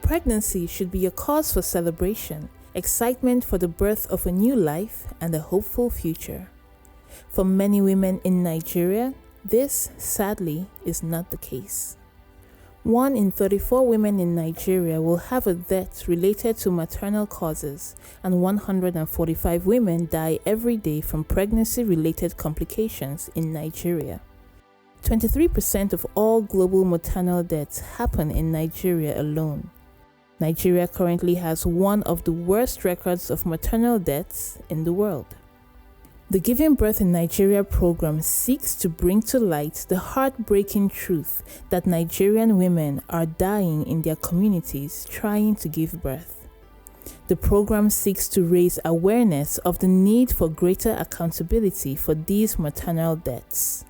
Pregnancy should be a cause for celebration, excitement for the birth of a new life, and a hopeful future. For many women in Nigeria, this, sadly, is not the case. 1 in 34 women in Nigeria will have a death related to maternal causes, and 145 women die every day from pregnancy-related complications in Nigeria. 23% of all global maternal deaths happen in Nigeria alone. Nigeria currently has one of the worst records of maternal deaths in the world. The Giving Birth in Nigeria program seeks to bring to light the heartbreaking truth that Nigerian women are dying in their communities trying to give birth. The program seeks to raise awareness of the need for greater accountability for these maternal deaths.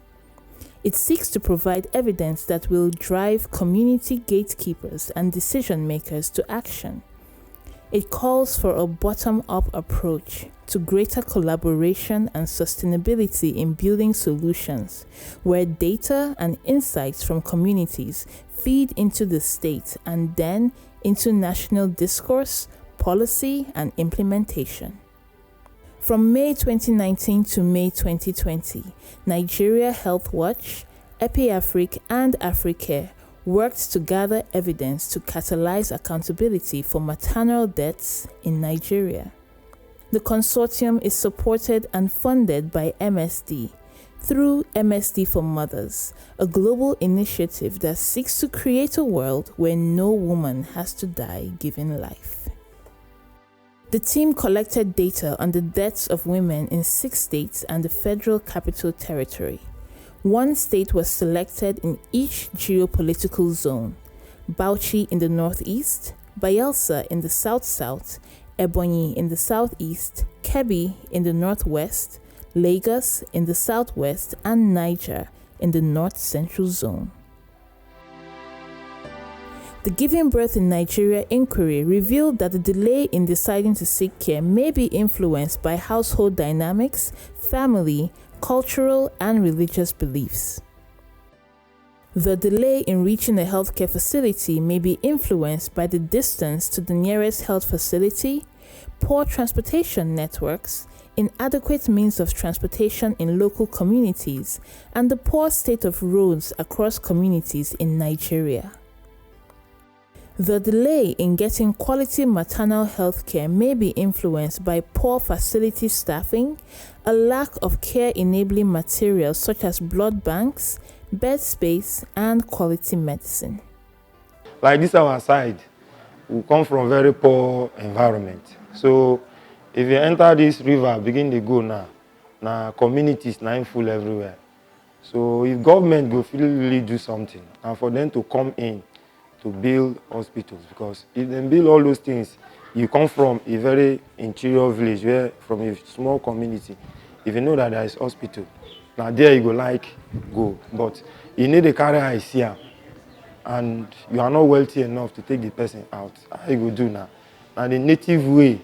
It seeks to provide evidence that will drive community gatekeepers and decision makers to action. It calls for a bottom-up approach to greater collaboration and sustainability in building solutions, where data and insights from communities feed into the state and then into national discourse, policy, and implementation. From May 2019 to May 2020, Nigeria Health Watch, EpiAfric, and Africare worked to gather evidence to catalyse accountability for maternal deaths in Nigeria. The consortium is supported and funded by MSD through MSD for Mothers, a global initiative that seeks to create a world where no woman has to die giving life. The team collected data on the deaths of women in 6 states and the Federal Capital Territory. 1 state was selected in each geopolitical zone: Bauchi in the northeast, Bayelsa in the south-south, Ebonyi in the southeast, Kebbi in the northwest, Lagos in the southwest, and Niger in the north-central zone. The Giving Birth in Nigeria inquiry revealed that the delay in deciding to seek care may be influenced by household dynamics, family, cultural, and religious beliefs. The delay in reaching a healthcare facility may be influenced by the distance to the nearest health facility, poor transportation networks, inadequate means of transportation in local communities, and the poor state of roads across communities in Nigeria. The delay in getting quality maternal health care may be influenced by poor facility staffing, a lack of care-enabling materials such as blood banks, bed space, and quality medicine. Like this our side, we come from very poor environment. So if you enter this river, begin to go now communities now full everywhere. So if government go really do something, and for them to come in to build hospitals, because if they build all those things, you come from a very interior village, where from a small community, if you know that there is hospital, now there you go, but you need to carry eyes here, and you are not wealthy enough to take the person out. How you go do now? Now the native way,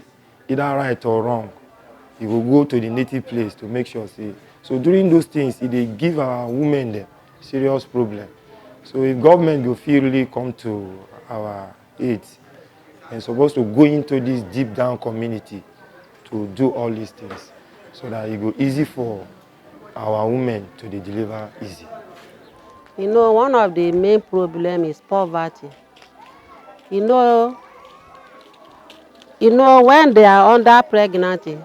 either right or wrong, you will go to the native place to make sure. So during those things, they give our women the serious problem. So if government will feel really come to our aid, and supposed to go into this deep down community to do all these things, so that it go easy for our women to deliver easy. You know, one of the main problems is poverty. You know, when they are under pregnancy,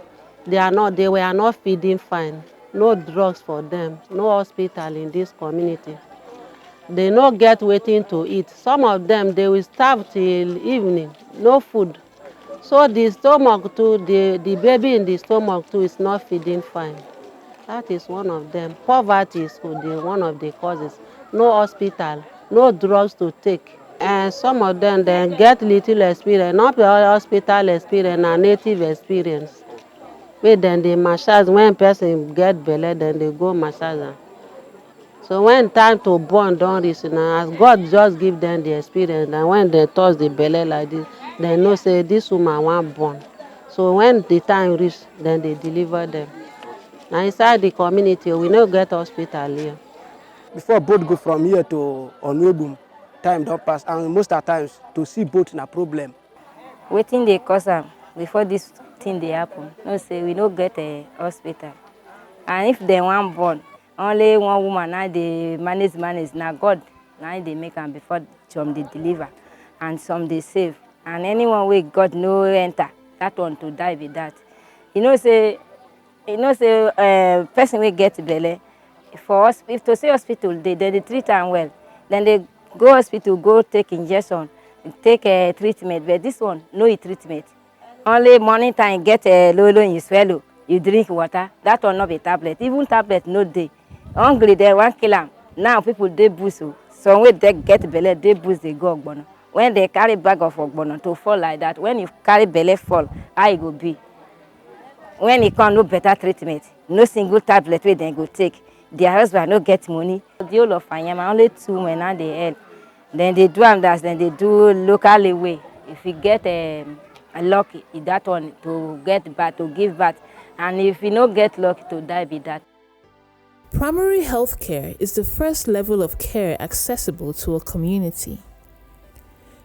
they were not feeding fine. No drugs for them, no hospital in this community. They no get waiting to eat. Some of them, they will starve till evening, no food. So the stomach too, the baby in the stomach too is not feeding fine. That is one of them. Poverty is one of the causes. No hospital, no drugs to take. And some of them, they get little experience, not hospital experience, and native experience. But then they massage, when person get belly, then they go massage them. So when time to born don't reach now, as God just give them the experience, and when they touch the belly like this, they know say this woman want born. So when the time reach, then they deliver them. Now inside the community, we no get hospital here. Before boat go from here to Onwebum, time don't pass, and most of the times to see both na problem. Wetin dey cause am before this thing dey happen? No say we no get a hospital, and if dem wan born, only one woman na dey manage. Na God na dey make am before some dey deliver, and some dey save. And anyone wey God no enter, that one to die be that. You know say person wey get belle for hospital, if to say hospital dey treat am well, then they go hospital go take injection, take treatment. But this one no treatment. Only morning time get low you swallow, you drink water. That one no be tablet. Even tablet no dey. Hungry they wan kill am. Now people dey boost. Some wey they get belle dey boost dey go ogbono. When they carry bag of ogbono to fall like that, when you carry belle fall, how e go be? When e come, no better treatment, no single tablet wey dem go take. Their husband no get money. The whole of Anyama, only 2 women now dey help. Then they do am that, then they do locally way. If you get a lucky, that one to get back, to give back. And if you no get lucky, to die be that. Primary health care is the first level of care accessible to a community.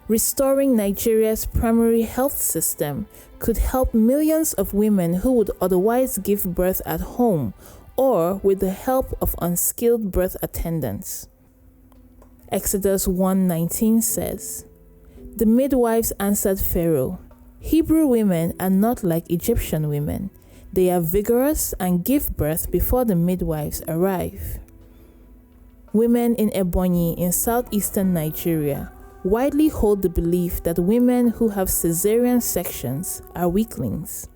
Restoring Nigeria's primary health system could help millions of women who would otherwise give birth at home or with the help of unskilled birth attendants. Exodus 1:19 says, "The midwives answered Pharaoh, 'Hebrew women are not like Egyptian women. They are vigorous and give birth before the midwives arrive.'" Women in Ebonyi in southeastern Nigeria widely hold the belief that women who have cesarean sections are weaklings.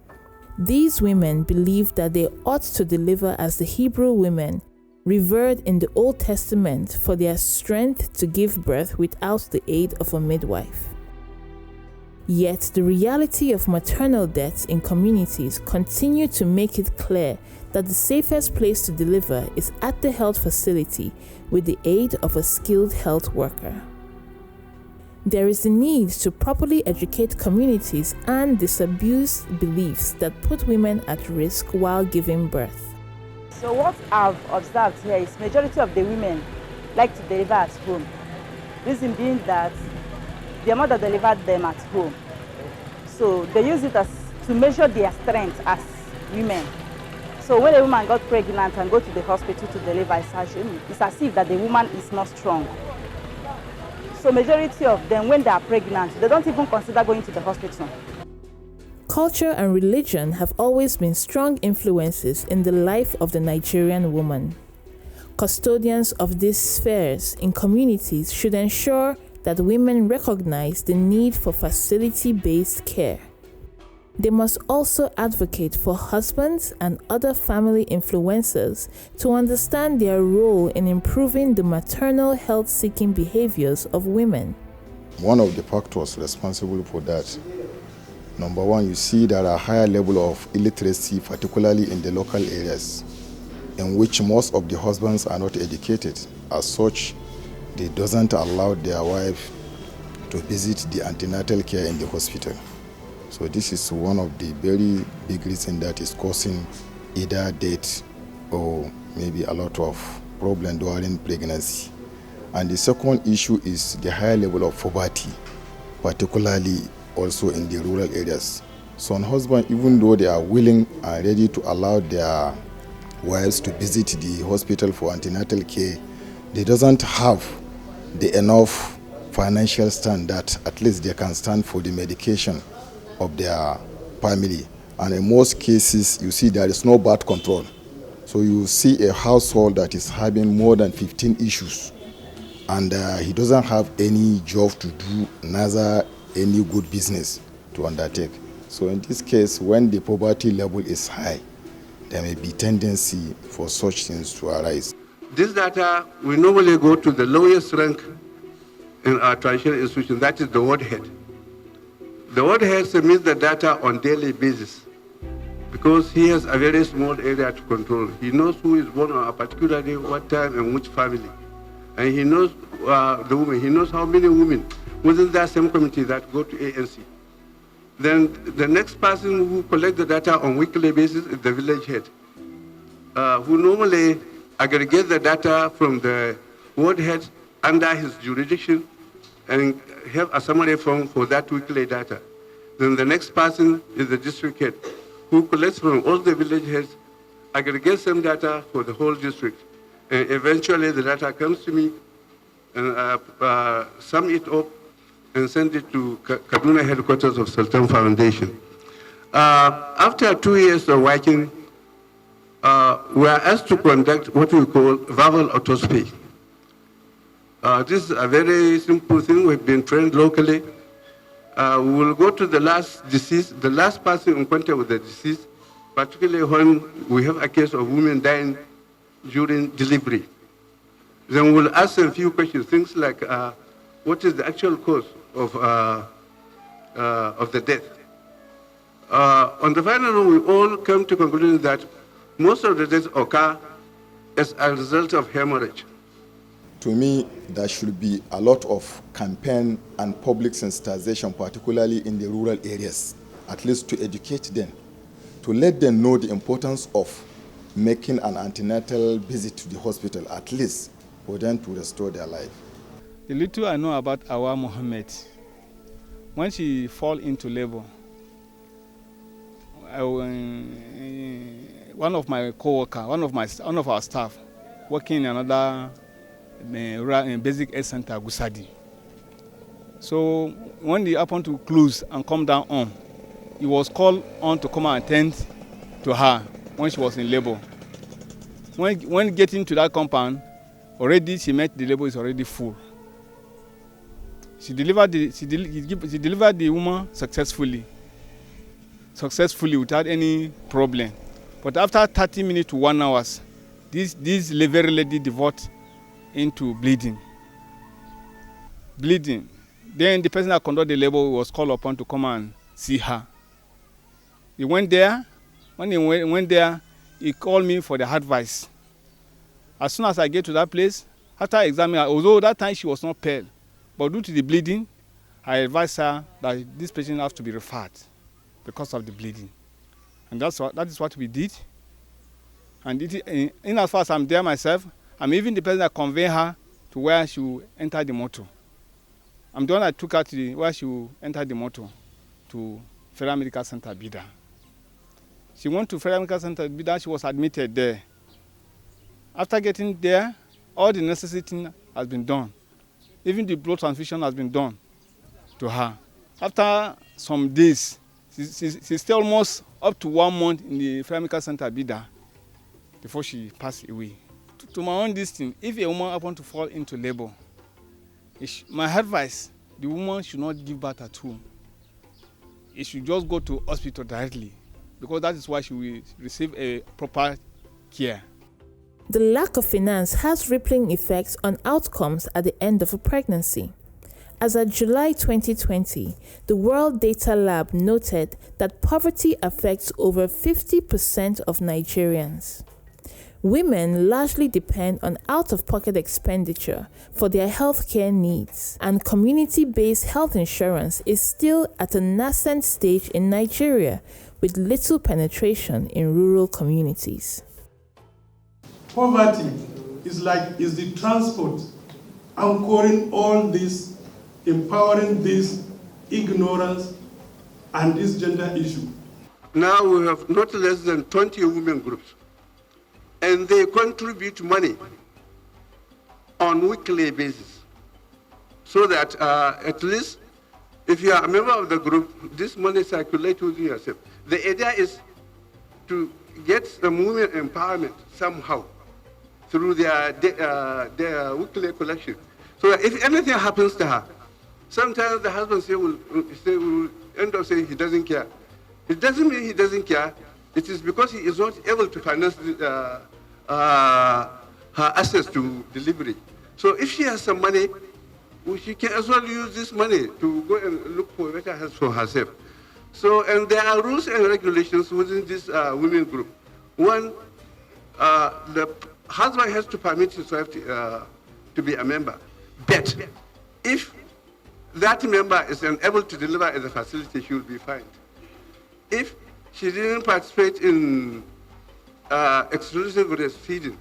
These women believe that they ought to deliver as the Hebrew women revered in the Old Testament for their strength to give birth without the aid of a midwife. Yet the reality of maternal deaths in communities continue to make it clear that the safest place to deliver is at the health facility with the aid of a skilled health worker. There is a need to properly educate communities and disabuse beliefs that put women at risk while giving birth. So what I've observed here is majority of the women like to deliver at home. Reason being that their mother delivered them at home. So they use it as to measure their strength as women. So when a woman got pregnant and go to the hospital to deliver, it's as if that the woman is not strong. So majority of them, when they are pregnant, they don't even consider going to the hospital. Culture and religion have always been strong influences in the life of the Nigerian woman. Custodians of these spheres in communities should ensure that women recognize the need for facility-based care. They must also advocate for husbands and other family influencers to understand their role in improving the maternal health-seeking behaviors of women. One of the factors responsible for that, number one, you see there are a higher level of illiteracy, particularly in the local areas, in which most of the husbands are not educated. As such, they doesn't allow their wife to visit the antenatal care in the hospital. So this is one of the very big reasons that is causing either death or maybe a lot of problem during pregnancy. And the second issue is the higher level of poverty, particularly also in the rural areas. Some husbands, even though they are willing and ready to allow their wives to visit the hospital for antenatal care, they doesn't have the enough financial stand that at least they can stand for the medication of their family. And in most cases, you see there is no birth control. So you see a household that is having more than 15 issues, and he doesn't have any job to do, neither any good business to undertake. So in this case, when the poverty level is high, there may be tendency for such things to arise. This data, we normally go to the lowest rank in our traditional institution, that is the ward head. The ward head submits the data on daily basis because he has a very small area to control. He knows who is born on a particular day, what time, and which family. And he knows the women. He knows how many women within that same community that go to ANC. Then the next person who collects the data on weekly basis is the village head, who normally aggregate the data from the ward head under his jurisdiction and have a summary form for that weekly data. Then the next person is the district head, who collects from all the village heads, aggregates some data for the whole district. And eventually the data comes to me, and sum it up and send it to Kaduna headquarters of Sultan Foundation. After 2 years of working, we are asked to conduct what we call verbal autopsy. This is a very simple thing. We've been trained locally. We will go to the last deceased, the last person in contact with the deceased, particularly when we have a case of women dying during delivery. Then we'll ask them a few questions, things like, what is the actual cause of the death? On the final, we all come to conclusion that most of the deaths occur as a result of hemorrhage. To me, there should be a lot of campaign and public sensitization, particularly in the rural areas, at least to educate them, to let them know the importance of making an antenatal visit to the hospital, at least for them to restore their life. The little I know about Awa Mohammed, when she fall into labor, one of my co-workers, one of our staff, working in another basic health center, Gusadi. So when they happened to close and come down home, he was called on to come and attend to her when she was in labor. When getting to that compound, already she met the labor is already full. She delivered the woman successfully without any problem. But after 30 minutes to 1 hour, this very lady developed into bleeding. Then the person that conducted the labor was called upon to come and see her. He went there. When he went there, he called me for the advice. As soon as I get to that place, after examining her, although that time she was not pale, but due to the bleeding, I advised her that this patient has to be referred because of the bleeding. And that is what we did. And in as far as I'm there myself, I'm even the person that conveyed her to where she will enter the motor. I'm the one that took her to where she will enter the motor, to Federal Medical Center, Bida. She went to Federal Medical Center, Bida. She was admitted there. After getting there, all the necessary things has been done. Even the blood transfusion has been done to her. After some days, she stayed almost up to 1 month in the Federal Medical Center, Bida, before she passed away. To my own distance, if a woman happens to fall into labor, my advice, the woman should not give birth at home. It should just go to hospital directly, because that is why she will receive a proper care. The lack of finance has rippling effects on outcomes at the end of a pregnancy. As of July 2020, the World Data Lab noted that poverty affects over 50% of Nigerians. Women largely depend on out-of-pocket expenditure for their healthcare needs, and community-based health insurance is still at a nascent stage in Nigeria, with little penetration in rural communities. Poverty is the transport anchoring all this, empowering this ignorance and this gender issue. Now we have not less than 20 women groups, and they contribute money on weekly basis, so that at least if you are a member of the group, this money circulates within yourself. The idea is to get some women empowerment somehow through their weekly collection. So if anything happens to her, sometimes the husband will end up saying he doesn't care. It doesn't mean he doesn't care. It is because he is not able to finance her access to delivery. So if she has some money, she can as well use this money to go and look for better health for herself. So, and there are rules and regulations within this women group. One, the husband has to permit his wife to be a member. But if that member is unable to deliver at the facility, she will be fined. If she didn't participate in exclusive breastfeeding,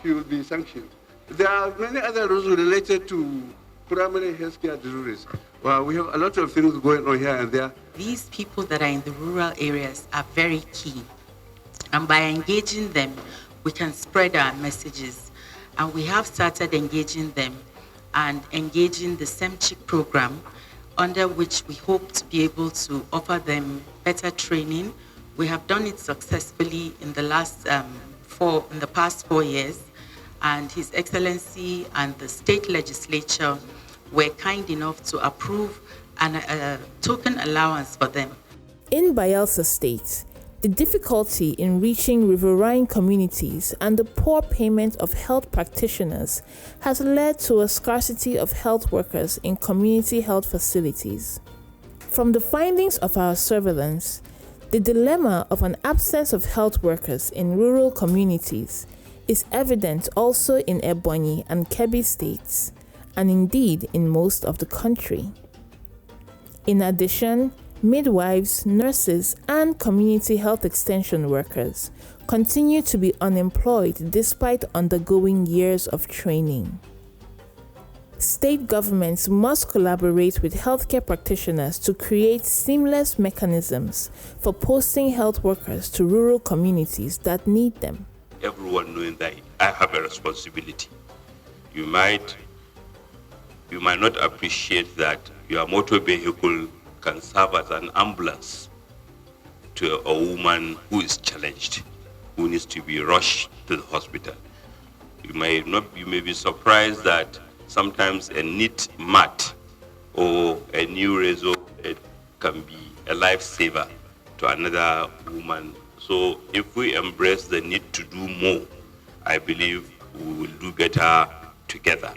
she will be sanctioned. There are many other rules related to primary healthcare deliveries. Well, we have a lot of things going on here and there. These people that are in the rural areas are very key. And by engaging them, we can spread our messages. And we have started engaging them and engaging the SEMCHIC program, under which we hope to be able to offer them better training. We have done it successfully in the past 4 years, and His Excellency and the state legislature were kind enough to approve a token allowance for them. In Bayelsa State, the difficulty in reaching riverine communities and the poor payment of health practitioners has led to a scarcity of health workers in community health facilities. From the findings of our surveillance, the dilemma of an absence of health workers in rural communities is evident also in Ebonyi and Kebbi states, and indeed in most of the country. In addition, midwives, nurses, and community health extension workers continue to be unemployed despite undergoing years of training. State governments must collaborate with healthcare practitioners to create seamless mechanisms for posting health workers to rural communities that need them. Everyone knowing that I have a responsibility. You might not appreciate that your motor vehicle can serve as an ambulance to a woman who is challenged, who needs to be rushed to the hospital. You may be surprised that sometimes a neat mat or a new razor can be a lifesaver to another woman. So if we embrace the need to do more, I believe we will do better together.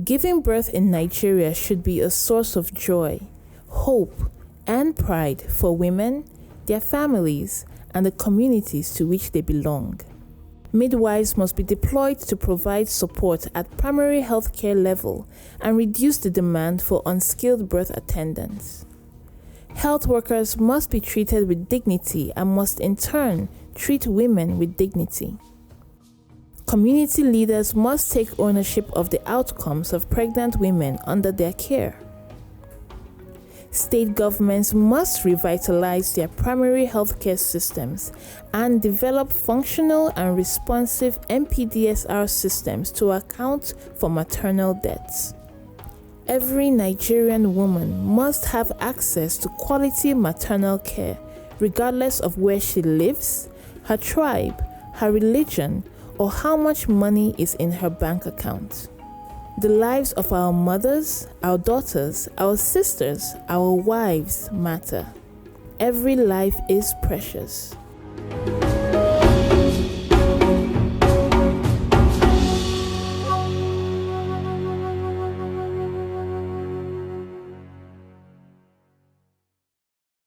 Giving birth in Nigeria should be a source of joy, hope, and pride for women, their families, and the communities to which they belong. Midwives must be deployed to provide support at primary healthcare level and reduce the demand for unskilled birth attendants. Health workers must be treated with dignity and must in turn treat women with dignity. Community leaders must take ownership of the outcomes of pregnant women under their care. State governments must revitalize their primary healthcare systems and develop functional and responsive MPDSR systems to account for maternal deaths. Every Nigerian woman must have access to quality maternal care, regardless of where she lives, her tribe, her religion, or how much money is in her bank account. The lives of our mothers, our daughters, our sisters, our wives matter. Every life is precious.